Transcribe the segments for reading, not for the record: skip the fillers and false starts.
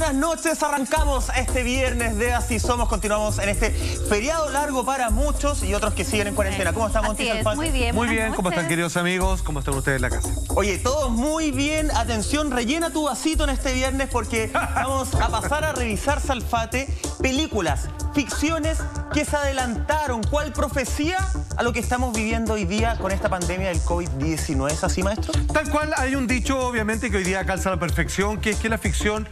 buenas noches. Arrancamos este viernes de Así Somos. Continuamos en este feriado largo para muchos y otros que siguen en cuarentena. ¿Cómo estamos, Monty? Muy bien. Muy bien, ¿cómo están, queridos amigos? ¿Cómo están ustedes en la casa? Oye, todos muy bien. Atención, rellena tu vasito en este viernes porque vamos a pasar a revisar, Salfate, películas, ficciones que se adelantaron. ¿Cuál profecía a lo que estamos viviendo hoy día con esta pandemia del COVID-19? ¿Es así, maestro? Tal cual, hay un dicho, obviamente, que hoy día calza a la perfección, que es que la ficción,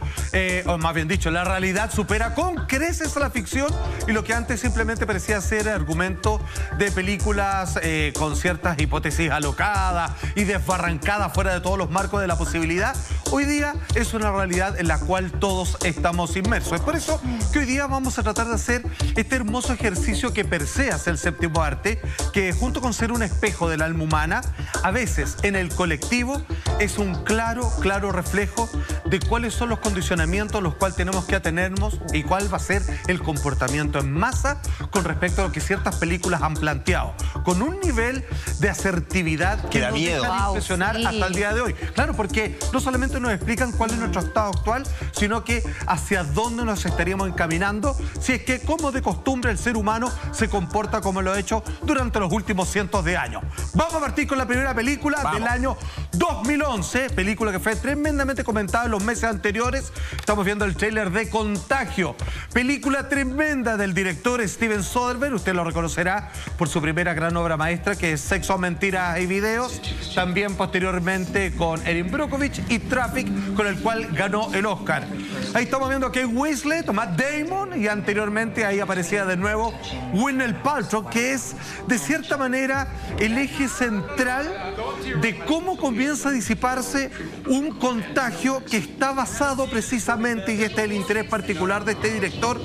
o más bien dicho, la realidad supera con creces a la ficción, y lo que antes simplemente parecía ser argumento de películas con ciertas hipótesis alocadas y desbarrancadas fuera de todos los marcos de la posibilidad, hoy día es una realidad en la cual todos estamos inmersos. Es por eso que hoy día vamos a tratar de hacer este hermoso ejercicio que per se hace el séptimo arte, que junto con ser un espejo del alma humana, a veces en el colectivo es un claro reflejo de cuáles son los condicionamientos a los cuales tenemos que atenernos y cuál va a ser el comportamiento en masa con respecto a lo que ciertas películas han planteado, con un nivel de asertividad que da nos miedo. deja de impresionar hasta el día de hoy. Claro, porque no solamente nos explican cuál es nuestro estado actual, sino que hacia dónde nos estaríamos encaminando si es que, como de costumbre, el ser humano se comporta como lo ha hecho durante los últimos cientos de años. Vamos a partir con la primera película del año 2011, película que fue tremendamente comentada en los meses anteriores. Estamos viendo el tráiler de Contagio, película tremenda del director Steven Soderbergh. Usted lo reconocerá por su primera gran obra maestra, que es Sexo, Mentiras y Videos. También posteriormente con Erin Brockovich y Traffic, con el cual ganó el Oscar. Ahí estamos viendo a Kate Winslet, Matt Damon, y anteriormente ahí aparecía de nuevo Gwyneth Paltrow, que es de cierta manera el eje central de cómo comienza a disiparse un contagio que está basado precisamente, y este es el interés particular de este director,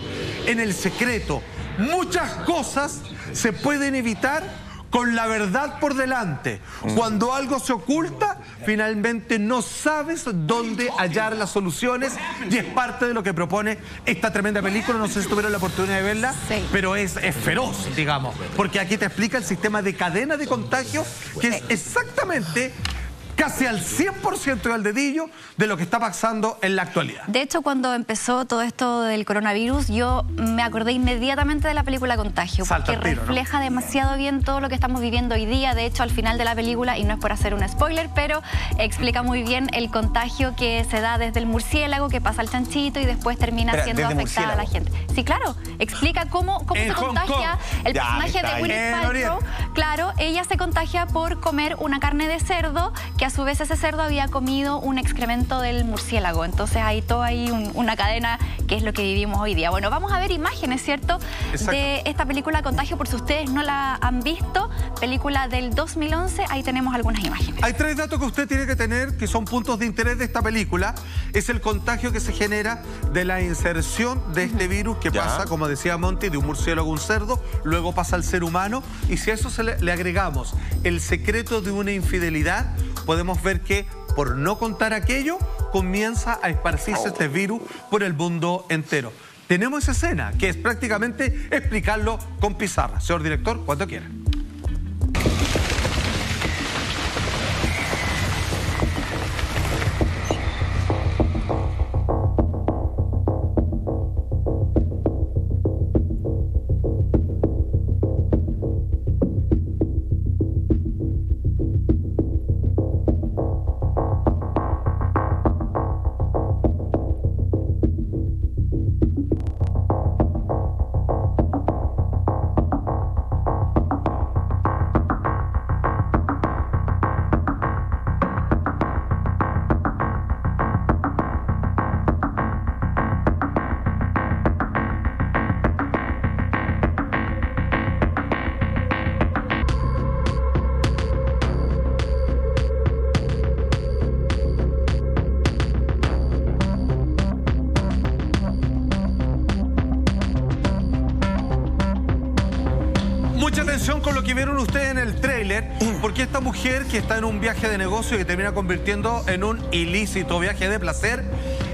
en el secreto. Muchas cosas se pueden evitar con la verdad por delante. Cuando algo se oculta, finalmente no sabes dónde hallar las soluciones, y es parte de lo que propone esta tremenda película. No sé si tuvieron la oportunidad de verla, sí, pero es feroz, digamos, porque aquí te explica el sistema de cadena de contagio, que es exactamente casi al 100% al dedillo de lo que está pasando en la actualidad. De hecho, cuando empezó todo esto del coronavirus, yo me acordé inmediatamente de la película Contagio, porque refleja demasiado bien todo lo que estamos viviendo hoy día. De hecho, al final de la película, y no es por hacer un spoiler, pero explica muy bien el contagio que se da desde el murciélago, que pasa al chanchito y después termina siendo afectada a la gente. Sí, claro, explica cómo se contagia el personaje de Gwyneth Paltrow. Claro, ella se contagia por comer una carne de cerdo, que a su vez ese cerdo había comido un excremento del murciélago. Entonces hay todo ahí una cadena, que es lo que vivimos hoy día. Bueno, vamos a ver imágenes, ¿cierto?, de esta película Contagio, por si ustedes no la han visto. Película del 2011, ahí tenemos algunas imágenes. Hay tres datos que usted tiene que tener, que son puntos de interés de esta película. Es el contagio que se genera de la inserción de este virus, que pasa, como decía Monty, de un murciélago a un cerdo, luego pasa al ser humano, y si a eso le agregamos el secreto de una infidelidad, podemos ver que, por no contar aquello, comienza a esparcirse este virus por el mundo entero. Tenemos esa escena, que es prácticamente explicarlo con pizarra. Señor director, cuando quiera. Mucha atención con lo que vieron ustedes en el tráiler, porque esta mujer que está en un viaje de negocio y que termina convirtiendo en un ilícito viaje de placer,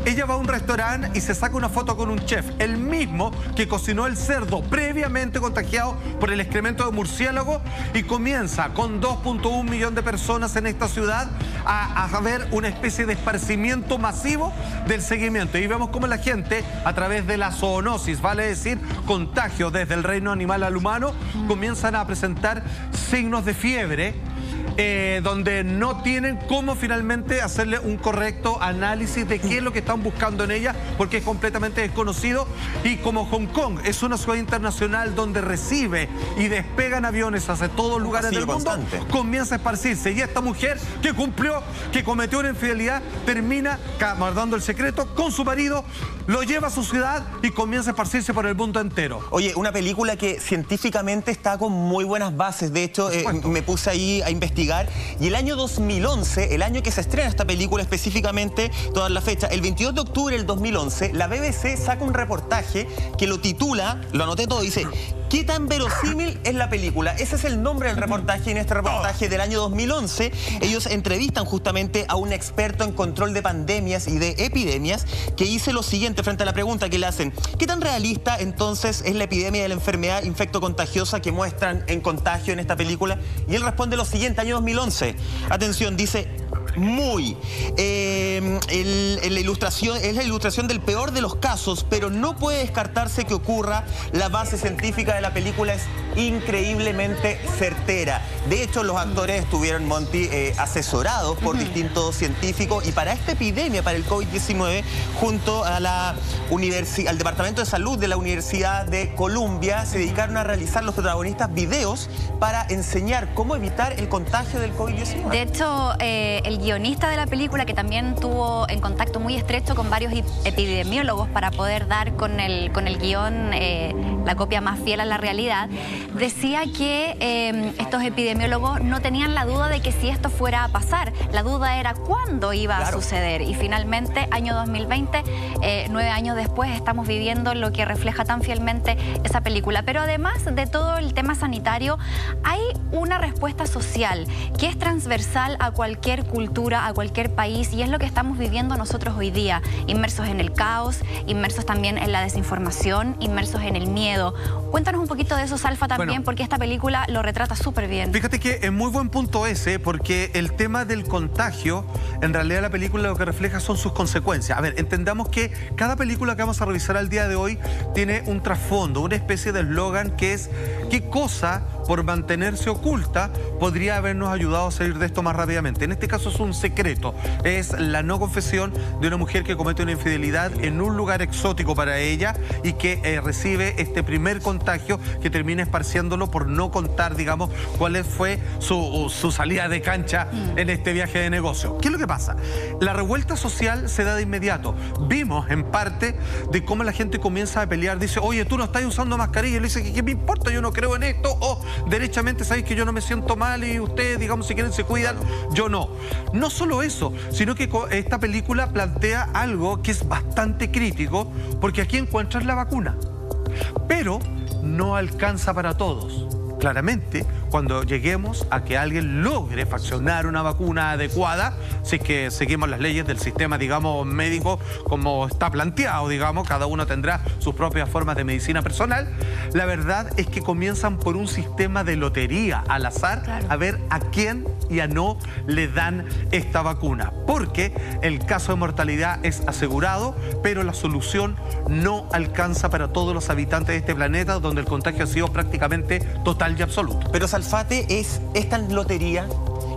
Ella va a un restaurante y se saca una foto con un chef, el mismo que cocinó el cerdo previamente contagiado por el excremento de murciélago, y comienza con 2.1 millones de personas en esta ciudad a ver una especie de esparcimiento masivo del seguimiento. Y vemos cómo la gente, a través de la zoonosis, vale decir, contagio desde el reino animal al humano, comienzan a presentar signos de fiebre, donde no tienen cómo finalmente hacerle un correcto análisis de qué es lo que están buscando en ella, porque es completamente desconocido. Y como Hong Kong es una ciudad internacional donde recibe y despegan aviones hacia todos lugares del mundo, comienza a esparcirse. Y esta mujer que cometió una infidelidad, termina guardando el secreto con su marido, lo lleva a su ciudad y comienza a esparcirse por el mundo entero. Oye, una película que científicamente está con muy buenas bases. De hecho, me puse ahí a investigar. Y el año 2011, el año que se estrena esta película específicamente, toda la fecha, el 22 de octubre del 2011, la BBC saca un reportaje que lo titula, lo anoté todo, dice: ¿qué tan verosímil es la película? Ese es el nombre del reportaje. En este reportaje del año 2011, ellos entrevistan justamente a un experto en control de pandemias y de epidemias, que dice lo siguiente frente a la pregunta que le hacen: ¿qué tan realista entonces es la epidemia de la enfermedad infectocontagiosa que muestran en Contagio en esta película? Y él responde lo siguiente, año 2011. Atención, dice: muy. La ilustración es la ilustración del peor de los casos, pero no puede descartarse que ocurra. La base científica de la película es increíblemente certera. De hecho, los actores estuvieron, Monty, asesorados por distintos científicos, y para esta epidemia, para el COVID-19, junto a al Departamento de Salud de la Universidad de Columbia, se dedicaron a realizar los protagonistas videos para enseñar cómo evitar el contagio del COVID-19. De hecho, el guionista de la película, que también tuvo en contacto muy estrecho con varios epidemiólogos para poder dar con el guión la copia más fiel a la realidad, decía que estos epidemiólogos no tenían la duda de que si esto fuera a pasar, la duda era cuándo iba a suceder. Y finalmente, año 2020, 9 años después, estamos viviendo lo que refleja tan fielmente esa película. Pero además de todo el tema sanitario, hay una respuesta social que es transversal a cualquier cultura, a cualquier país, y es lo que estamos viviendo nosotros hoy día, inmersos en el caos, inmersos también en la desinformación, inmersos en el miedo. Cuéntanos un poquito de eso, Salfa, también, porque esta película lo retrata súper bien. Fíjate que es muy buen punto ese, porque el tema del contagio, en realidad la película lo que refleja son sus consecuencias. A ver, entendamos que cada película que vamos a revisar al día de hoy tiene un trasfondo, una especie de eslogan que es: ¿qué cosa, por mantenerse oculta, podría habernos ayudado a salir de esto más rápidamente? En este caso es un secreto, es la no confesión de una mujer que comete una infidelidad en un lugar exótico para ella y que recibe este primer contagio, que termina esparciéndolo por no contar, digamos, cuál fue su salida de cancha en este viaje de negocio. ¿Qué es lo que pasa? La revuelta social se da de inmediato. Vimos en parte de cómo la gente comienza a pelear, dice: oye, tú no estás usando mascarilla, y le dice: ¿qué me importa? Yo no creo en esto. O derechamente, sabéis que yo no me siento mal y ustedes, digamos, si quieren se cuidan, yo no. No solo eso, sino que esta película plantea algo que es bastante crítico, porque aquí encuentras la vacuna, pero no alcanza para todos. Claramente, cuando lleguemos a que alguien logre faccionar una vacuna adecuada, si es que seguimos las leyes del sistema, digamos, médico, como está planteado, digamos, cada uno tendrá sus propias formas de medicina personal, la verdad es que comienzan por un sistema de lotería al azar, a ver a quién y a no le dan esta vacuna, porque el caso de mortalidad es asegurado, pero la solución no alcanza para todos los habitantes de este planeta, donde el contagio ha sido prácticamente total y absoluto. Pero, Salfate, ¿es tan lotería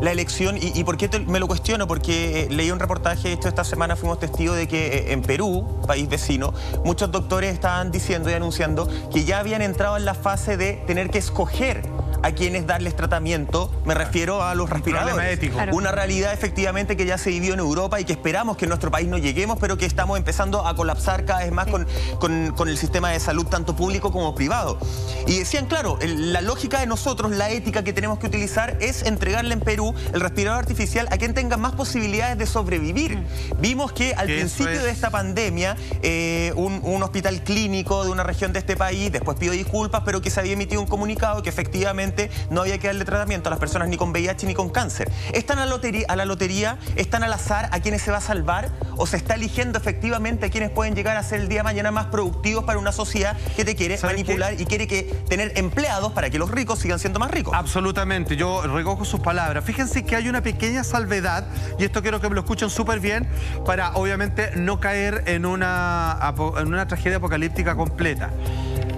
la elección? ¿Y por qué me lo cuestiono? Porque leí un reportaje, hecho esta semana fuimos testigos de que en Perú, país vecino, muchos doctores estaban diciendo y anunciando que ya habían entrado en la fase de tener que escoger a quienes darles tratamiento. Me refiero a los respiradores. Una realidad efectivamente que ya se vivió en Europa y que esperamos que en nuestro país no lleguemos, pero que estamos empezando a colapsar cada vez más con el sistema de salud, tanto público como privado. Y decían, claro, la lógica de nosotros, la ética que tenemos que utilizar es entregarle en Perú el respirador artificial a quien tenga más posibilidades de sobrevivir. Vimos que al principio de esta pandemia, un hospital clínico de una región de este país, después pidió disculpas, pero que se había emitido un comunicado que efectivamente efectivamente no había que darle tratamiento a las personas ni con VIH ni con cáncer. ¿Están a la lotería? ¿Están al azar a quienes se va a salvar? ¿O se está eligiendo efectivamente a quienes pueden llegar a ser el día de mañana más productivos para una sociedad que te quiere manipular y quiere tener empleados para que los ricos sigan siendo más ricos? Absolutamente, yo recojo sus palabras. Fíjense que hay una pequeña salvedad, y esto quiero que me lo escuchen súper bien, para obviamente no caer en una tragedia apocalíptica completa.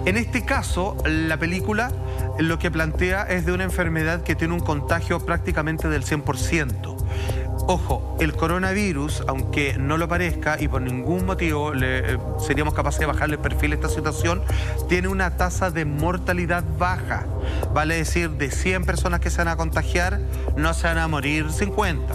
En este caso, la película lo que plantea es de una enfermedad que tiene un contagio prácticamente del 100%. Ojo, el coronavirus, aunque no lo parezca y por ningún motivo seríamos capaces de bajarle el perfil a esta situación, tiene una tasa de mortalidad baja. Vale decir, de 100 personas que se van a contagiar, no se van a morir 50.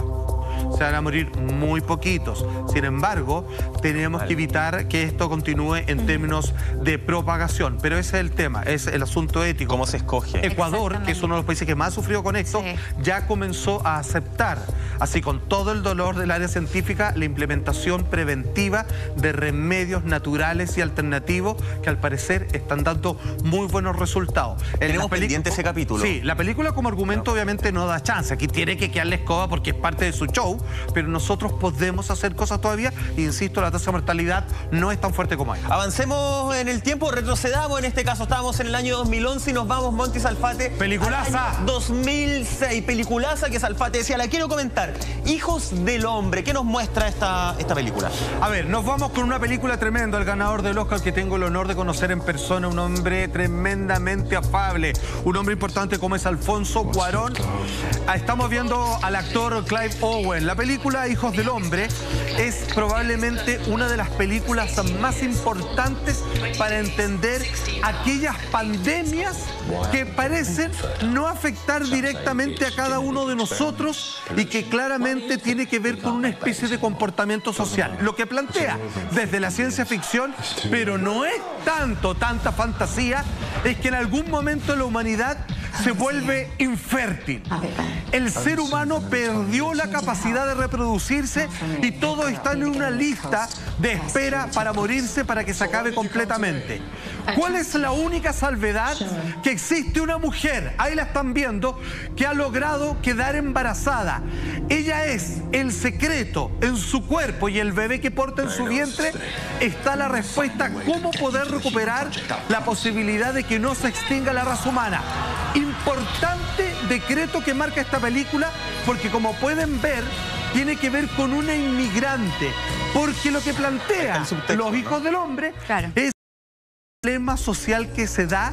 Se van a morir muy poquitos. Sin embargo, tenemos que evitar que esto continúe en términos de propagación. Pero ese es el tema, es el asunto ético. ¿Cómo se escoge? Ecuador, que es uno de los países que más ha sufrido con esto, ya comenzó a aceptar, así con todo el dolor del área científica, la implementación preventiva de remedios naturales y alternativos que al parecer están dando muy buenos resultados. ¿Tenemos pendiente ese capítulo? Sí, la película como argumento obviamente no da chance. Aquí tiene que quedarle escoba porque es parte de su show, pero nosotros podemos hacer cosas todavía. E insisto, la tasa de mortalidad no es tan fuerte como hay. Avancemos en el tiempo, retrocedamos. En este caso estábamos en el año 2011 y nos vamos, Monty Salfate. Peliculaza. 2006, peliculaza que Salfate decía, la quiero comentar. Hijos del Hombre, ¿qué nos muestra esta película? A ver, nos vamos con una película tremenda. El ganador del Oscar que tengo el honor de conocer en persona, un hombre tremendamente afable, un hombre importante como es Alfonso Cuarón. Estamos viendo al actor Clive Owen. La película Hijos del Hombre es probablemente una de las películas más importantes para entender aquellas pandemias que parecen no afectar directamente a cada uno de nosotros y que claramente tiene que ver con una especie de comportamiento social. Lo que plantea desde la ciencia ficción, pero no es tanta fantasía, es que en algún momento la humanidad se vuelve infértil. El ser humano perdió la capacidad de reproducirse y todos están en una lista de espera para morirse, para que se acabe completamente. ¿Cuál es la única salvedad? Que existe una mujer, ahí la están viendo, que ha logrado quedar embarazada. Ella es el secreto. En su cuerpo y el bebé que porta en su vientre está la respuesta a cómo poder recuperar la posibilidad de que no se extinga la raza humana. Importante decreto que marca esta película, porque como pueden ver, tiene que ver con una inmigrante, porque lo que plantean los Hijos del Hombre es el problema social que se da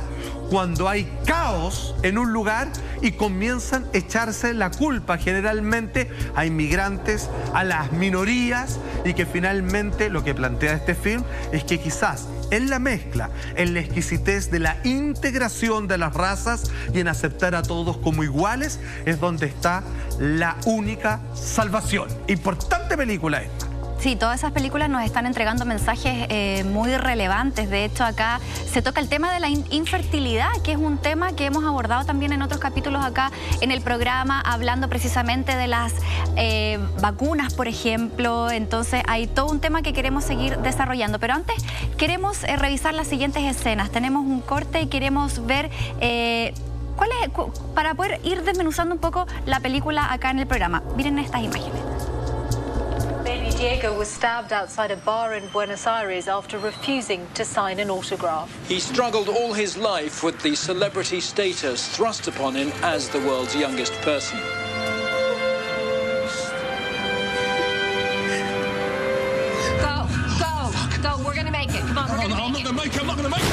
cuando hay caos en un lugar y comienzan a echarse la culpa generalmente a inmigrantes, a las minorías, y que finalmente lo que plantea este film es que quizás en la mezcla, en la exquisitez de la integración de las razas y en aceptar a todos como iguales, es donde está la única salvación. Importante película esta. Sí, todas esas películas nos están entregando mensajes muy relevantes. De hecho, acá se toca el tema de la infertilidad, que es un tema que hemos abordado también en otros capítulos acá en el programa, hablando precisamente de las vacunas, por ejemplo. Entonces, hay todo un tema que queremos seguir desarrollando. Pero antes, queremos revisar las siguientes escenas. Tenemos un corte y queremos ver para poder ir desmenuzando un poco la película acá en el programa. Miren estas imágenes. Baby Diego was stabbed outside a bar in Buenos Aires after refusing to sign an autograph. He struggled all his life with the celebrity status thrust upon him as the world's youngest person. Go, we're gonna make it. Come on, we're gonna make it. I'm not gonna make it.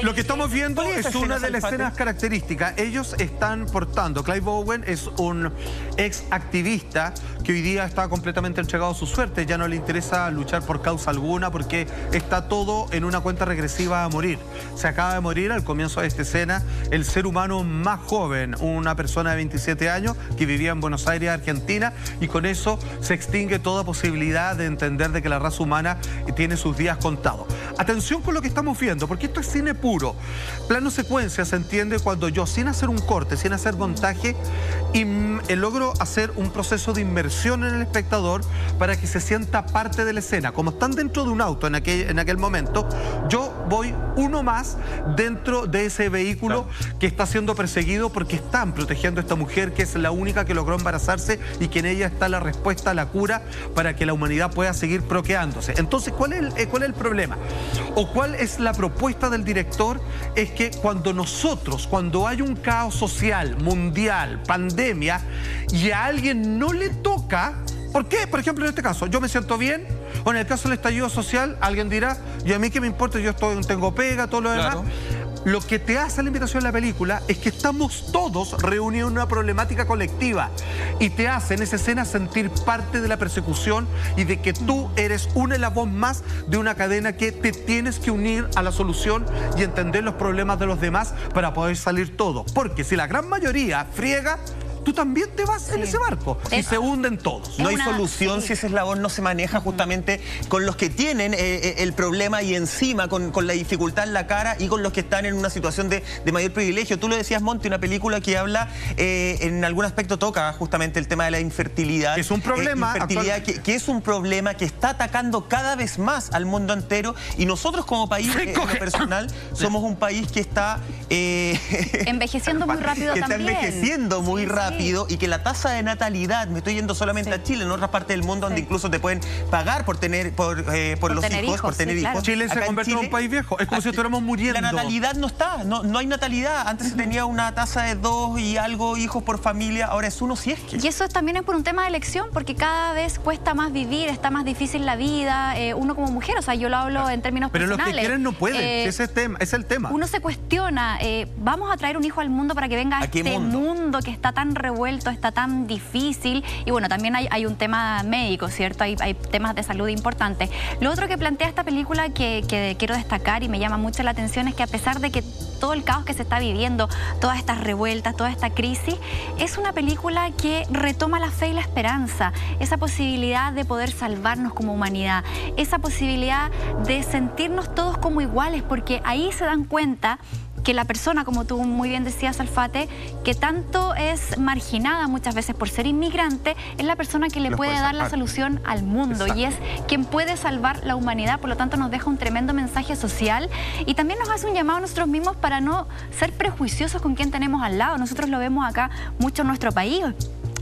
Lo que estamos viendo es una de las escenas características. Ellos están portando. Clive Owen es un ex activista que hoy día está completamente entregado a su suerte. Ya no le interesa luchar por causa alguna porque está todo en una cuenta regresiva a morir. Se acaba de morir al comienzo de esta escena el ser humano más joven, una persona de 27 años que vivía en Buenos Aires, Argentina, y con eso se extingue toda posibilidad de entender de que la raza humana tiene sus días contados. Atención con lo que estamos viendo, porque esto es cine puro. Plano secuencia se entiende cuando yo, sin hacer un corte, sin hacer montaje, logro hacer un proceso de inmersión en el espectador para que se sienta parte de la escena. Como están dentro de un auto en aquel momento, yo voy uno más dentro de ese vehículo que está siendo perseguido porque están protegiendo a esta mujer que es la única que logró embarazarse y que en ella está la respuesta a la cura para que la humanidad pueda seguir procreándose. Entonces, ¿cuál es el problema? ¿O cuál es la propuesta del director? Es que cuando hay un caos social, mundial, pandemia, y a alguien no le toca, ¿por qué? Por ejemplo, en este caso, yo me siento bien, o en el caso del estallido social, alguien dirá, ¿y a mí qué me importa? Yo tengo pega, todo lo demás. Lo que te hace la invitación a la película es que estamos todos reunidos en una problemática colectiva y te hace en esa escena sentir parte de la persecución y de que tú eres un eslabón más de una cadena que te tienes que unir a la solución y entender los problemas de los demás para poder salir todos. Porque si la gran mayoría friega, tú también te vas en ese barco y se hunden todos. No hay solución si ese eslabón no se maneja justamente con los que tienen el problema y encima con la dificultad en la cara y con los que están en una situación de mayor privilegio. Tú lo decías, Monty, una película que habla, en algún aspecto toca justamente el tema de la infertilidad. Es un problema. Que es un problema que está atacando cada vez más al mundo entero y nosotros como país, en lo personal, somos un país que está... envejeciendo muy rápido que también. Está envejeciendo muy rápido. Y que la tasa de natalidad, me estoy yendo solamente a Chile, en otras partes del mundo donde incluso te pueden pagar por tener por los hijos, por tener hijos. Chile se convirtió en un país viejo, es como si estuviéramos muriendo. La natalidad no está, no hay natalidad. Antes se tenía una tasa de 2 y algo hijos por familia, ahora es 1 si es que. Y eso también es por un tema de elección, porque cada vez cuesta más vivir, está más difícil la vida, uno como mujer, o sea, yo lo hablo en términos personales. Pero los que quieren no pueden, ese es el tema. Uno se cuestiona, vamos a traer un hijo al mundo para que venga a este mundo que está tan revuelto, está tan difícil, y bueno, también hay un tema médico, ¿cierto? Hay temas de salud importantes. Lo otro que plantea esta película que quiero destacar y me llama mucho la atención es que a pesar de que todo el caos que se está viviendo, todas estas revueltas, toda esta crisis, es una película que retoma la fe y la esperanza, esa posibilidad de poder salvarnos como humanidad, esa posibilidad de sentirnos todos como iguales, porque ahí se dan cuenta que la persona, como tú muy bien decías, Alfate, que tanto es marginada muchas veces por ser inmigrante, es la persona que le puede dar la solución al mundo. Exacto. Y es quien puede salvar la humanidad. Por lo tanto, nos deja un tremendo mensaje social y también nos hace un llamado a nosotros mismos para no ser prejuiciosos con quien tenemos al lado. Nosotros lo vemos acá mucho en nuestro país.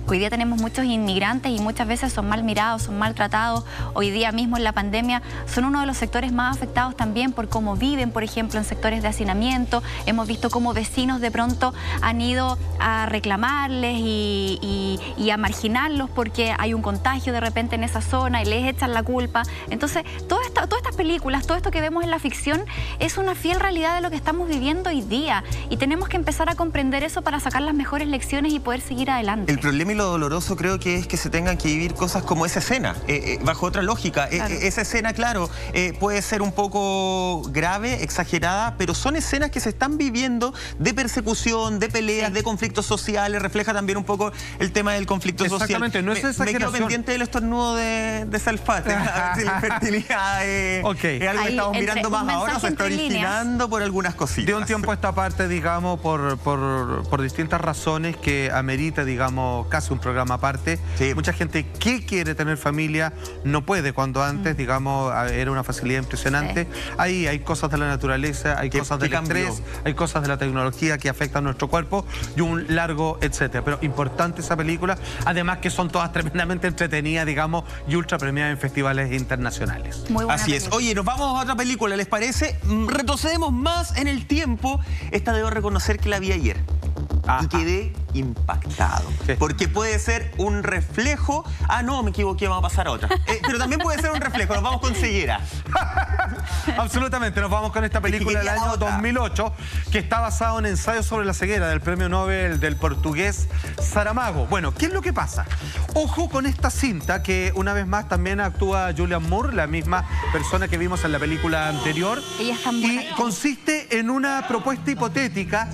Hoy día tenemos muchos inmigrantes y muchas veces son mal mirados, son maltratados. Hoy día mismo en la pandemia son uno de los sectores más afectados también por cómo viven, por ejemplo, en sectores de hacinamiento. Hemos visto cómo vecinos de pronto han ido a reclamarles y a marginarlos porque hay un contagio de repente en esa zona y les echan la culpa. Entonces, todas estas películas, todo esto que vemos en la ficción es una fiel realidad de lo que estamos viviendo hoy día y tenemos que empezar a comprender eso para sacar las mejores lecciones y poder seguir adelante. El problema y lo doloroso creo que es que se tengan que vivir cosas como esa escena, bajo otra lógica. Claro. Esa escena, claro, puede ser un poco grave, exagerada, pero son escenas que se están viviendo de persecución, de peleas, de conflictos sociales, refleja también un poco el tema del conflicto social. Exactamente, no es exageración. Me quedo pendiente del estornudo de Salfate, a ver si la infertilidad es algo que estamos mirando más ahora, se está originando por algunas cositas. De un tiempo a esta parte, digamos, por distintas razones que amerita, digamos, casi un programa aparte. Sí. Mucha gente que quiere tener familia no puede, cuando antes, digamos, era una facilidad impresionante. Sí. Ahí hay cosas de la naturaleza, hay cosas del estrés, hay cosas de la tecnología que afectan a nuestro cuerpo y un largo etcétera. Pero importante esa película, además que son todas tremendamente entretenidas, digamos, y ultra premiadas en festivales internacionales. Muy buena Así película. Es. Oye, nos vamos a otra película, ¿les parece? Retrocedemos más en el tiempo. Esta debo reconocer que la vi ayer. Y quedé impactado. Porque puede ser un reflejo... Ah, no, me equivoqué, vamos a pasar a otra. Pero también puede ser un reflejo, nos vamos con ceguera. Absolutamente, nos vamos con esta película del año 2008 que está basada en ensayos sobre la ceguera del premio Nobel del portugués Saramago. Bueno, ¿qué es lo que pasa? Ojo con esta cinta que una vez más también actúa Julianne Moore, la misma persona que vimos en la película anterior. Ella es tan buena. Y consiste en una propuesta hipotética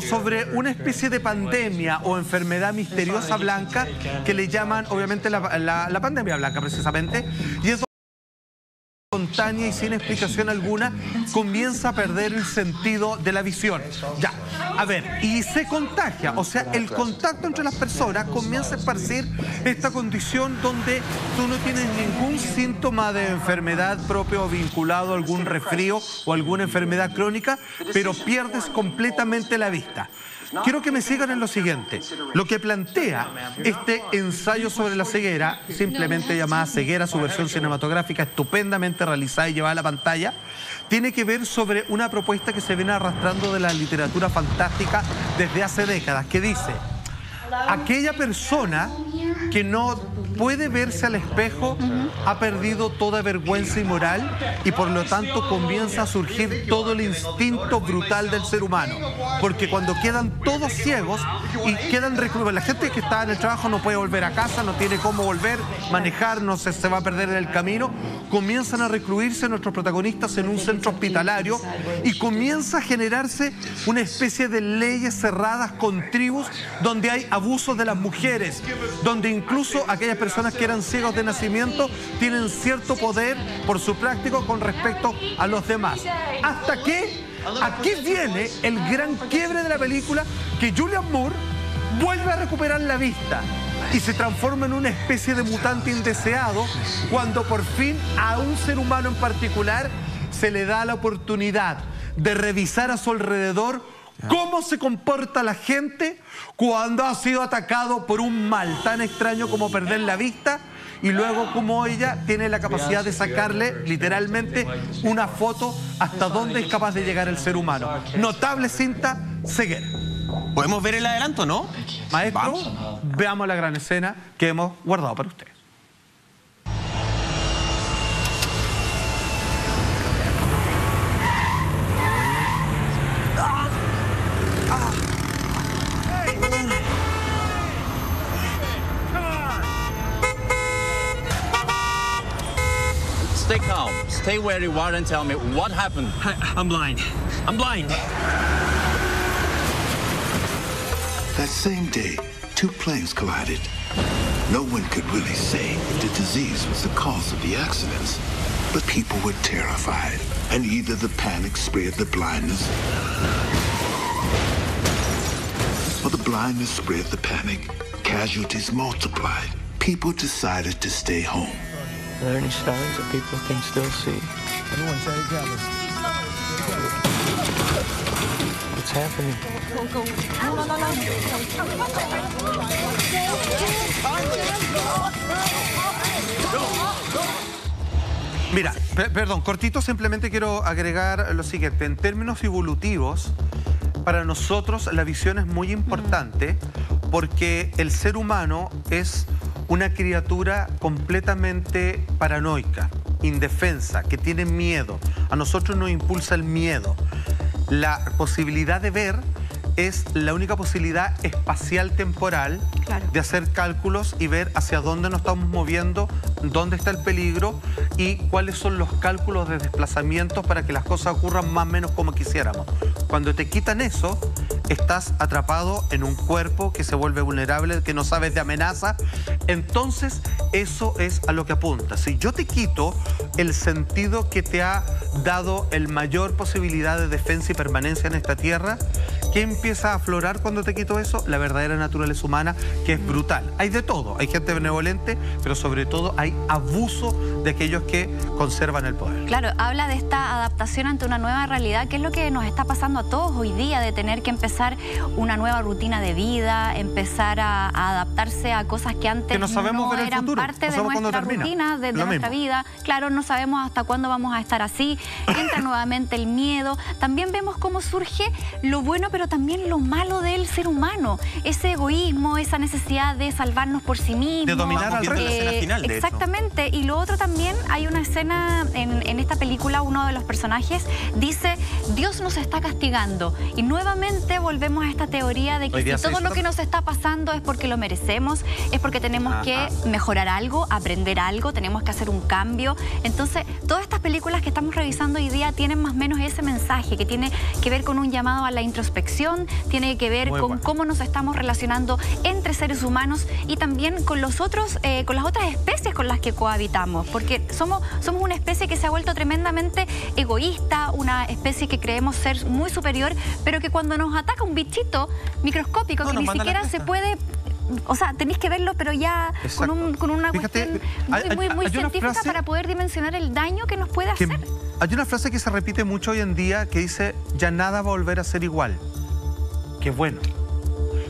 sobre una especie de pandemia o enfermedad misteriosa blanca que le llaman obviamente la pandemia blanca precisamente, y es espontánea y sin explicación alguna comienza a perder el sentido de la visión. Ya, a ver, y se contagia, o sea, el contacto entre las personas comienza a esparcir esta condición donde tú no tienes ningún síntoma de enfermedad propia o vinculado a algún resfrío o alguna enfermedad crónica, pero pierdes completamente la vista. Quiero que me sigan en lo siguiente. Lo que plantea este ensayo sobre la ceguera, simplemente llamada Ceguera, su versión cinematográfica estupendamente realizada y llevada a la pantalla, tiene que ver sobre una propuesta que se viene arrastrando de la literatura fantástica desde hace décadas, que dice: aquella persona que no puede verse al espejo ha perdido toda vergüenza y moral, y por lo tanto comienza a surgir todo el instinto brutal del ser humano, porque cuando quedan todos ciegos y quedan recluidos, la gente que está en el trabajo no puede volver a casa, no tiene cómo volver, manejar, no se va a perder en el camino, comienzan a recluirse nuestros protagonistas en un centro hospitalario y comienza a generarse una especie de leyes cerradas con tribus donde hay abusos de las mujeres, donde incluso aquellas personas que eran ciegos de nacimiento tienen cierto poder por su práctico con respecto a los demás. Hasta que aquí viene el gran quiebre de la película, que Julianne Moore vuelve a recuperar la vista y se transforma en una especie de mutante indeseado cuando por fin a un ser humano en particular se le da la oportunidad de revisar a su alrededor cómo se comporta la gente cuando ha sido atacado por un mal tan extraño como perder la vista, y luego cómo ella tiene la capacidad de sacarle literalmente una foto hasta dónde es capaz de llegar el ser humano. Notable cinta, Ceguera. ¿Podemos ver el adelanto, no? Maestro, veamos la gran escena que hemos guardado para ustedes. Stay calm. Stay where you are and tell me what happened. I'm blind. I'm blind. That same day, two planes collided. No one could really say if the disease was the cause of the accidents, but people were terrified, and either the panic spread the blindness, or the blindness spread the panic. Casualties multiplied. People decided to stay home. Are there any stars that people can still see? Everyone stay together. What's happening? Mira, perdón, cortito, simplemente quiero agregar lo siguiente. En términos evolutivos, para nosotros la visión es muy importante porque el ser humano es una criatura completamente paranoica, indefensa, que tiene miedo. A nosotros nos impulsa el miedo. La posibilidad de ver es la única posibilidad espacial temporal de hacer cálculos y ver hacia dónde nos estamos moviendo, dónde está el peligro y cuáles son los cálculos de desplazamiento para que las cosas ocurran más o menos como quisiéramos. Cuando te quitan eso, estás atrapado en un cuerpo que se vuelve vulnerable, que no sabes de amenaza. Entonces, eso es a lo que apunta. Si yo te quito el sentido que te ha dado el mayor posibilidad de defensa y permanencia en esta tierra, ¿qué empieza a aflorar cuando te quito eso? La verdadera naturaleza humana, que es brutal. Hay de todo, hay gente benevolente, pero sobre todo hay abuso de aquellos que conservan el poder. Claro, habla de esta adaptación ante una nueva realidad, que es lo que nos está pasando a todos hoy día, de tener que empezar una nueva rutina de vida, empezar a adaptarse a cosas que antes no eran parte de nuestra rutina, de nuestra vida. Claro, no sabemos hasta cuándo vamos a estar así, entra nuevamente el miedo. También vemos cómo surge lo bueno, pero pero también lo malo del ser humano, ese egoísmo, esa necesidad de salvarnos por sí mismo. De dominar al resto. La escena final, de exactamente, y lo otro también, hay una escena en esta película, uno de los personajes dice, Dios nos está castigando, y nuevamente volvemos a esta teoría de que si todo lo que nos está pasando es porque lo merecemos, es porque tenemos que mejorar algo, aprender algo, tenemos que hacer un cambio. Entonces, todas estas películas que estamos revisando hoy día tienen más o menos ese mensaje, que tiene que ver con un llamado a la introspección, tiene que ver con cómo nos estamos relacionando entre seres humanos y también con los otros, con las otras especies con las que cohabitamos, porque somos una especie que se ha vuelto tremendamente egoísta, una especie que creemos ser muy superior, pero que cuando nos ataca un bichito microscópico que ni siquiera se puede... O sea, tenéis que verlo, pero ya con una cuestión muy científica para poder dimensionar el daño que nos puede hacer. Hay una frase que se repite mucho hoy en día que dice, ya nada va a volver a ser igual. Que es bueno,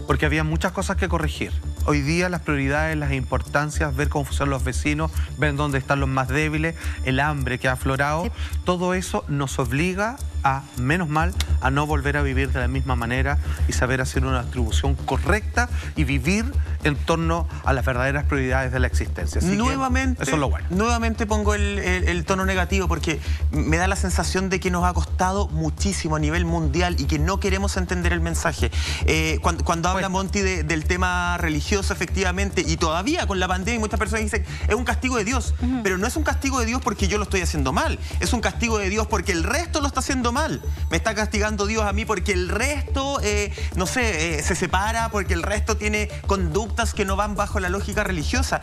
porque había muchas cosas que corregir. Hoy día las prioridades, las importancias, ver cómo funcionan los vecinos, ver dónde están los más débiles, el hambre que ha aflorado, todo eso nos obliga a, menos mal, a no volver a vivir de la misma manera y saber hacer una distribución correcta y vivir en torno a las verdaderas prioridades de la existencia. Así nuevamente, eso es lo bueno. Nuevamente pongo el tono negativo porque me da la sensación de que nos ha costado muchísimo a nivel mundial y que no queremos entender el mensaje. Cuando habla Monty del tema religioso, efectivamente, y todavía con la pandemia muchas personas dicen es un castigo de Dios, pero no es un castigo de Dios porque yo lo estoy haciendo mal, es un castigo de Dios porque el resto lo está haciendo mal. Me está castigando Dios a mí porque el resto, no sé, se separa, porque el resto tiene conductas que no van bajo la lógica religiosa.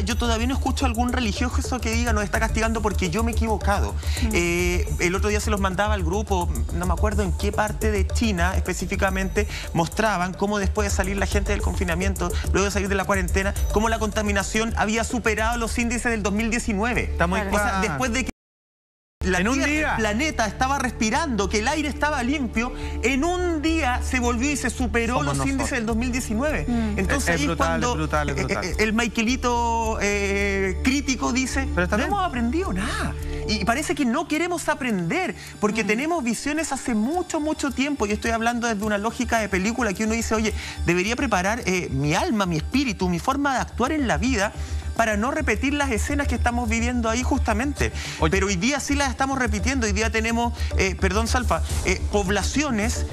Yo todavía no escucho a algún religioso que diga nos está castigando porque yo me he equivocado. El otro día se los mandaba al grupo, no me acuerdo en qué parte de China específicamente, mostraban cómo después de salir la gente del confinamiento, luego de salir de la cuarentena, cómo la contaminación había superado los índices del 2019. Está muy claro. O sea, después de que el planeta estaba respirando, que el aire estaba limpio, en un día se volvió y se superó los índices del 2019. Entonces ahí es cuando el Michaelito crítico dice, no hemos aprendido nada. Y parece que no queremos aprender, porque tenemos visiones hace mucho, mucho tiempo, y estoy hablando desde una lógica de película que uno dice, oye, debería preparar mi alma, mi espíritu, mi forma de actuar en la vida, para no repetir las escenas que estamos viviendo ahí justamente. Pero hoy día sí las estamos repitiendo. Hoy día tenemos, perdón Salfa, poblaciones,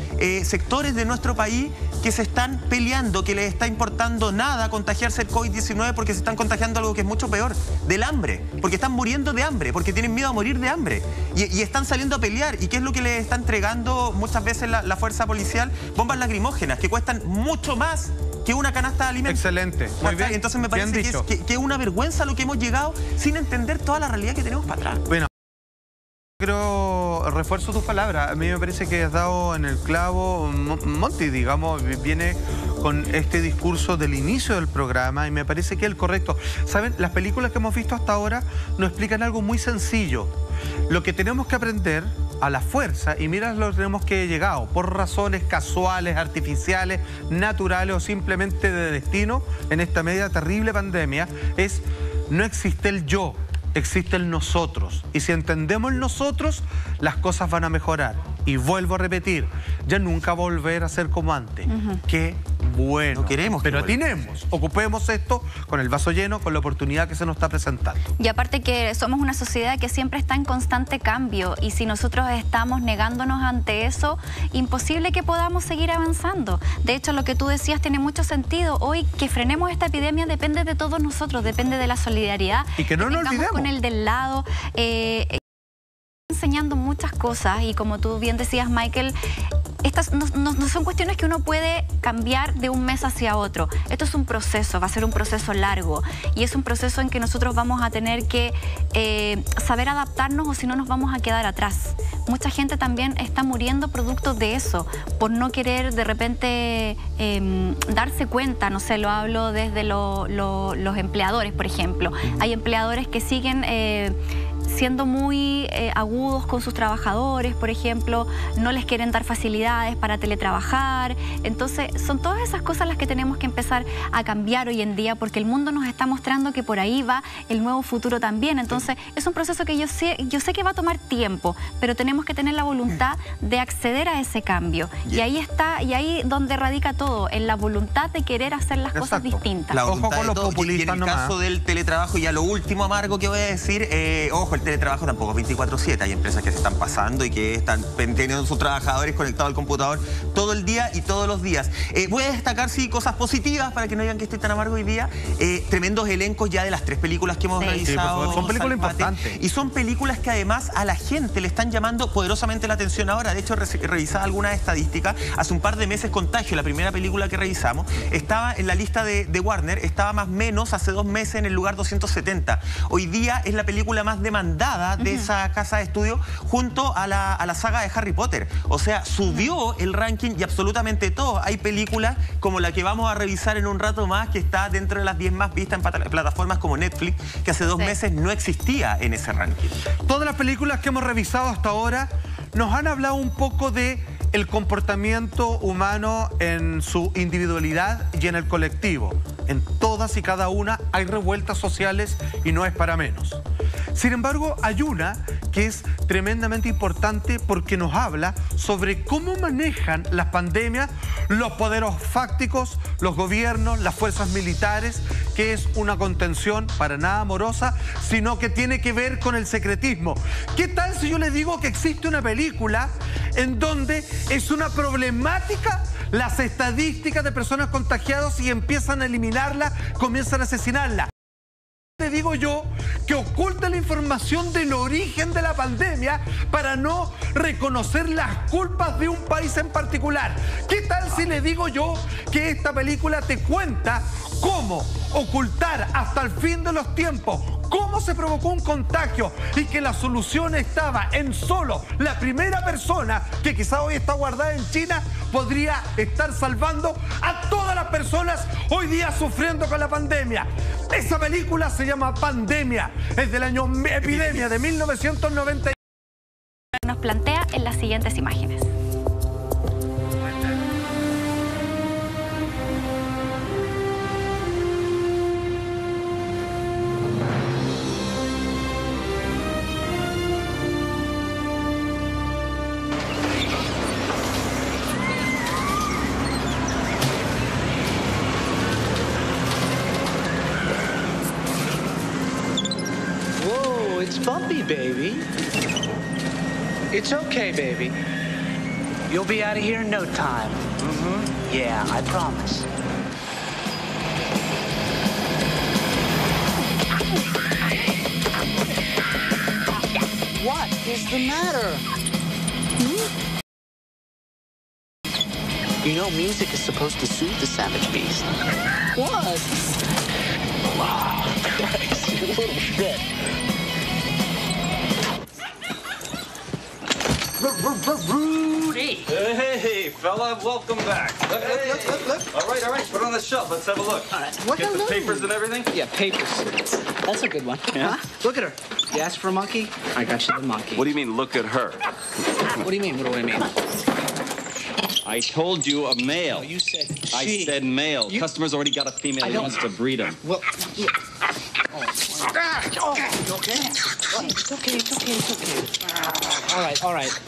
sectores de nuestro país que se están peleando, que les está importando nada contagiarse el COVID-19 porque se están contagiando algo que es mucho peor, del hambre, porque están muriendo de hambre, porque tienen miedo a morir de hambre y están saliendo a pelear. ¿Y qué es lo que les está entregando muchas veces la fuerza policial? Bombas lacrimógenas que cuestan mucho más que una canasta de alimentos. Excelente, muy bien. Entonces me parece que es una vergüenza lo que hemos llegado sin entender toda la realidad que tenemos para atrás. Bueno, refuerzo tus palabras. A mí me parece que has dado en el clavo. Monty, digamos, viene con este discurso del inicio del programa y me parece que es el correcto. ¿Saben? Las películas que hemos visto hasta ahora nos explican algo muy sencillo. Lo que tenemos que aprender a la fuerza, y mira lo que tenemos que llegado, por razones casuales, artificiales, naturales o simplemente de destino, en esta media terrible pandemia, es no existe el yo, existe el nosotros. Y si entendemos el nosotros, las cosas van a mejorar. Y vuelvo a repetir, ya nunca volver a ser como antes. Qué bueno. No queremos. Pero atinemos, ocupemos esto con el vaso lleno, con la oportunidad que se nos está presentando. Y aparte que somos una sociedad que siempre está en constante cambio, y si nosotros estamos negándonos ante eso, imposible que podamos seguir avanzando. De hecho, lo que tú decías tiene mucho sentido. Hoy que frenemos esta epidemia depende de todos nosotros, depende de la solidaridad. Y que no nos olvidemos. Con el del lado. Enseñando muchas cosas, y como tú bien decías, Michael, estas no son cuestiones que uno puede cambiar de un mes hacia otro. Esto es un proceso, va a ser un proceso largo, y es un proceso en que nosotros vamos a tener que saber adaptarnos, o si no nos vamos a quedar atrás. Mucha gente también está muriendo producto de eso, por no querer de repente darse cuenta. No sé, lo hablo desde los empleadores, por ejemplo. Hay empleadores que siguen siendo muy agudos con sus trabajadores, por ejemplo, no les quieren dar facilidades para teletrabajar. Entonces, son todas esas cosas las que tenemos que empezar a cambiar hoy en día, porque el mundo nos está mostrando que por ahí va el nuevo futuro también. Entonces, es un proceso que yo sé que va a tomar tiempo, pero tenemos que tener la voluntad de acceder a ese cambio. Y ahí está, y ahí donde radica todo, en la voluntad de querer hacer las cosas distintas. La ojo con los populistas. Y en el caso del teletrabajo, ya lo último amargo que voy a decir, ojo, el teletrabajo tampoco es 24/7. Hay empresas que se están pasando y que están teniendo sus trabajadores conectados al computador todo el día y todos los días. Voy a destacar, sí, cosas positivas para que no digan que estoy tan amargo hoy día. Tremendos elencos ya de las 3 películas que hemos realizado. Sí, son películas importantes. Y son películas que además a la gente le están llamando poderosamente la atención ahora. De hecho, revisaba algunas estadísticas. Hace un par de meses, Contagio, la primera película que revisamos, estaba en la lista de Warner, estaba más o menos hace 2 meses en el lugar 270. Hoy día es la película más demandada de esa casa de estudio junto a la saga de Harry Potter. O sea, subió el ranking y absolutamente todo. Hay películas como la que vamos a revisar en un rato más, que está dentro de las 10 más vistas en plataformas como Netflix, que hace 2 meses no existía en ese ranking. Todas las películas que hemos revisado hasta ahora nos han hablado un poco de el comportamiento humano en su individualidad y en el colectivo. En todas y cada una hay revueltas sociales y no es para menos. Sin embargo, hay una que es tremendamente importante porque nos habla sobre cómo manejan las pandemias los poderes fácticos, los gobiernos, las fuerzas militares, que es una contención para nada amorosa, sino que tiene que ver con el secretismo. ¿Qué tal si yo le digo que existe una película en donde es una problemática las estadísticas de personas contagiadas y empiezan a eliminarla, comienzan a asesinarla? Te digo yo que oculta la información del origen de la pandemia para no reconocer las culpas de un país en particular. ¿Qué tal si le digo yo que esta película te cuenta cómo ocultar hasta el fin de los tiempos cómo se provocó un contagio y que la solución estaba en solo la primera persona que quizá hoy está guardada en China podría estar salvando a todas las personas hoy día sufriendo con la pandemia? Esa película se llama Pandemia, es del año Epidemia de 1990. Nos plantea en las siguientes imágenes. It's bumpy, baby. It's okay, baby. You'll be out of here in no time. Yeah, I promise. What is the matter? You know, music is supposed to soothe the savage beast. What? Wow, Christ, you little shit. Rudy! Hey, fella, welcome back. Look. All right, put on the shelf. Let's have a look. All right. Get the papers and everything? Yeah, papers. That's a good one. Yeah? Huh? Look at her. You asked for a monkey? I got you the monkey. What do you mean, look at her? What do you mean? What do I mean? I told you a male. No, you said she. I said male. Customer's already got a female. He wants to breed him. Well, look. Okay. It's okay. All right.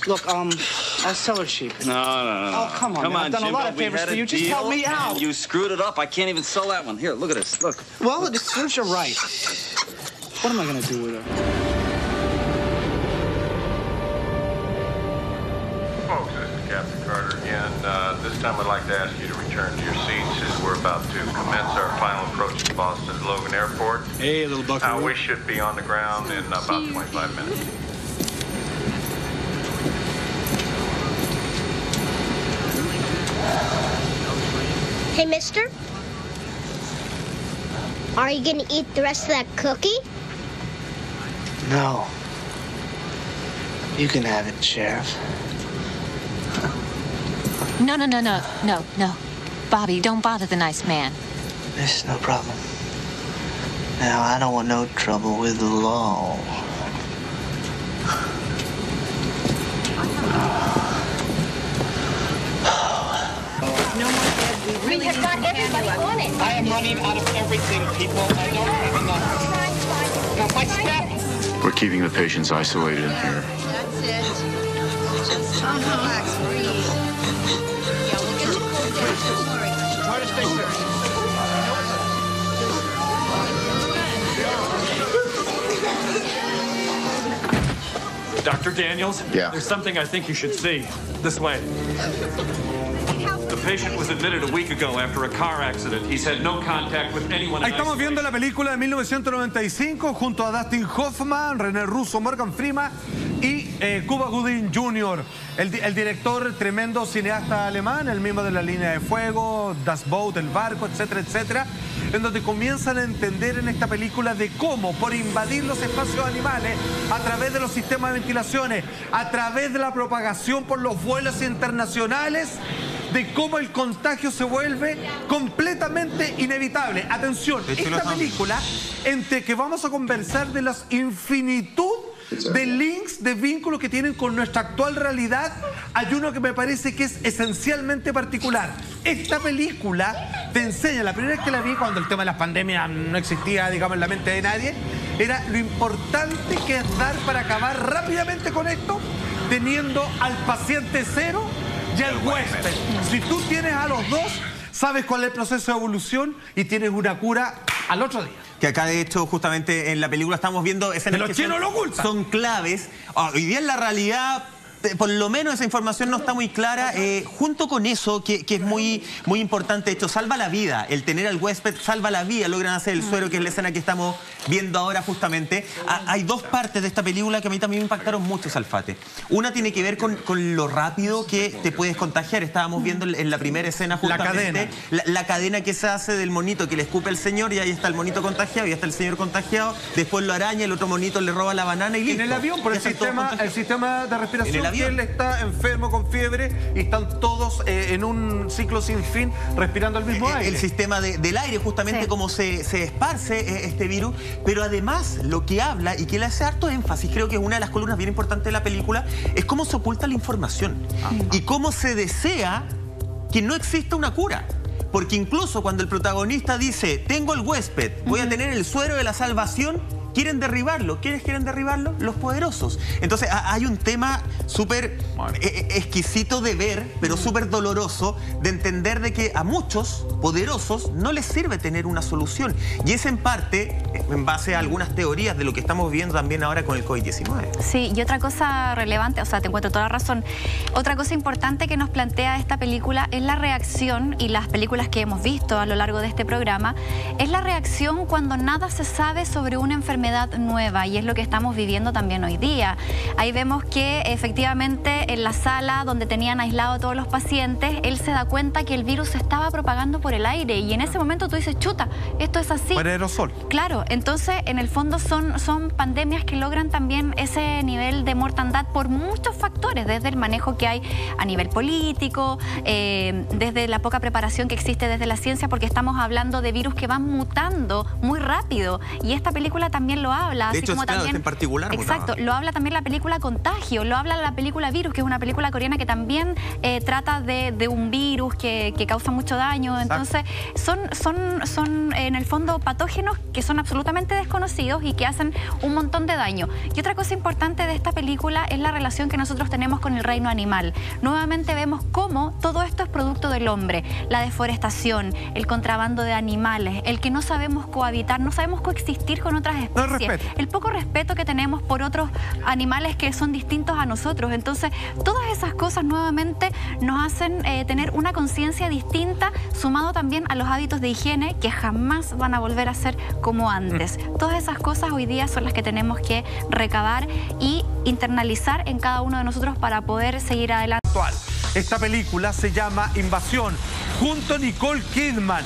Look, I'll sell her sheep. No. Oh, come on, man. I've done Jimbo, a lot of favors for you. Just help me out. You screwed it up. I can't even sell that one. Here, look at this. Look. Well, it serves you right. What am I going to do with her? Folks, this is Captain Carter again. This time I'd like to ask you to return to your seats as we're about to commence our final approach to Boston's Logan Airport. Hey, little buckaroo. We should be on the ground in about 25 minutes. Hey, mister? Are you gonna eat the rest of that cookie? No. You can have it, Sheriff. No. Bobby, don't bother the nice man. This is no problem. Now, I don't want no trouble with the law. We have got everybody on it. I am running out of everything, people. I don't have enough. Now, my step. We're keeping the patients isolated in here. That's it. Just relax, breathe. Yeah, we'll get you pulled down. Sorry. Try to stay serious. Dr. Daniels? Yeah. There's something I think you should see. This way. The patient was admitted a week ago after a car accident. He's had no contact with anyone. Ahí estamos viendo la película de 1995 junto a Dustin Hoffman, René Russo, Morgan Freeman y Cuba Gooding Jr. El director, tremendo cineasta alemán, el mismo de La Línea de Fuego, Das Boot, El Barco, etcétera, etcétera, en donde comienzan a entender en esta película de cómo, por invadir los espacios animales, a través de los sistemas de ventilaciones, a través de la propagación por los vuelos internacionales, de cómo el contagio se vuelve completamente inevitable. Atención, esta película, entre que vamos a conversar de las infinitud de links, de vínculos que tienen con nuestra actual realidad, hay uno que me parece que es esencialmente particular. Esta película te enseña, la primera vez que la vi, cuando el tema de las pandemias no existía, digamos, en la mente de nadie, era lo importante que es dar para acabar rápidamente con esto, teniendo al paciente cero y al huésped. Si tú tienes a los dos, sabes cuál es el proceso de evolución y tienes una cura al otro día. Que acá, de hecho, justamente en la película estamos viendo escenas que son claves. Hoy día en la realidad, por lo menos esa información no está muy clara. Junto con eso, que es muy importante, de hecho, salva la vida. El tener al huésped salva la vida. Logran hacer el suero, que es la escena que estamos viendo ahora justamente. Hay dos partes de esta película que a mí también me impactaron mucho, Salfate. Una tiene que ver con lo rápido que te puedes contagiar. Estábamos viendo en la primera escena justamente la cadena que se hace del monito que le escupe al señor, y ahí está el monito contagiado, y está el señor contagiado. Después lo araña, el otro monito le roba la banana y listo. En el avión, por el sistema de respiración. Él está enfermo con fiebre y están todos en un ciclo sin fin respirando el mismo aire. El sistema del aire, justamente como se esparce este virus. Pero además, lo que habla y que le hace harto énfasis, creo que es una de las columnas bien importantes de la película, es cómo se oculta la información y cómo se desea que no exista una cura. Porque incluso cuando el protagonista dice, tengo el huésped, voy a tener el suero de la salvación, quieren derribarlo. ¿Quiénes quieren derribarlo? Los poderosos. Entonces hay un tema súper exquisito de ver, pero súper doloroso, de entender de que a muchos poderosos no les sirve tener una solución. Y es en parte, en base a algunas teorías de lo que estamos viendo también ahora con el COVID-19. Sí, y otra cosa relevante, o sea, te encuentro toda la razón. Otra cosa importante que nos plantea esta película es la reacción, y las películas que hemos visto a lo largo de este programa, es la reacción cuando nada se sabe sobre una enfermedad nueva, y es lo que estamos viviendo también hoy día. Ahí vemos que efectivamente en la sala donde tenían aislado a todos los pacientes, él se da cuenta que el virus se estaba propagando por el aire, y en ese momento tú dices, chuta, esto es así. Por aerosol. Claro, entonces en el fondo son pandemias que logran también ese nivel de mortandad por muchos factores, desde el manejo que hay a nivel político, desde la poca preparación que existe desde la ciencia, porque estamos hablando de virus que van mutando muy rápido, y esta película también lo habla. De hecho, así como también, en particular. Exacto, lo habla también la película Contagio, lo habla la película Virus, que es una película coreana que también trata de un virus que causa mucho daño. Entonces, son en el fondo patógenos que son absolutamente desconocidos y que hacen un montón de daño. Y otra cosa importante de esta película es la relación que nosotros tenemos con el reino animal. Nuevamente vemos cómo todo esto es producto del hombre. La deforestación, el contrabando de animales, el que no sabemos cohabitar, no sabemos coexistir con otras especies. El poco respeto que tenemos por otros animales que son distintos a nosotros. Entonces, todas esas cosas nuevamente nos hacen tener una conciencia distinta, sumado también a los hábitos de higiene que jamás van a volver a ser como antes. Todas esas cosas hoy día son las que tenemos que recabar y internalizar en cada uno de nosotros para poder seguir adelante. Esta película se llama Invasión, junto a Nicole Kidman.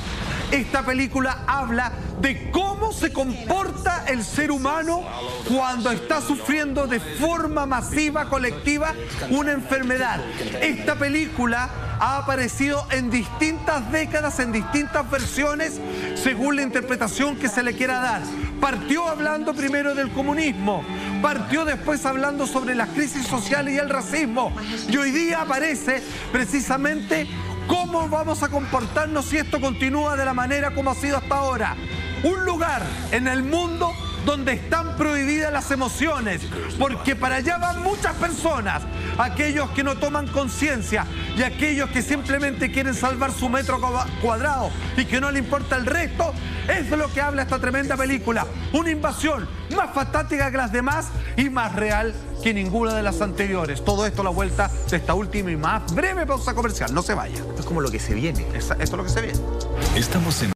Esta película habla de cómo se comporta el ser humano cuando está sufriendo de forma masiva, colectiva, una enfermedad. Esta película ha aparecido en distintas décadas, en distintas versiones, según la interpretación que se le quiera dar. Partió hablando primero del comunismo, partió después hablando sobre las crisis sociales y el racismo. Y hoy día aparece precisamente cómo vamos a comportarnos si esto continúa de la manera como ha sido hasta ahora. Un lugar en el mundo donde están prohibidas las emociones, porque para allá van muchas personas, aquellos que no toman conciencia y aquellos que simplemente quieren salvar su metro cuadrado y que no le importa el resto. Es de lo que habla esta tremenda película, una invasión más fantástica que las demás y más real que ninguna de las anteriores. Todo esto a la vuelta de esta última y más breve pausa comercial. No se vaya. Esto es como lo que se viene. Esto es lo que se viene. Estamos en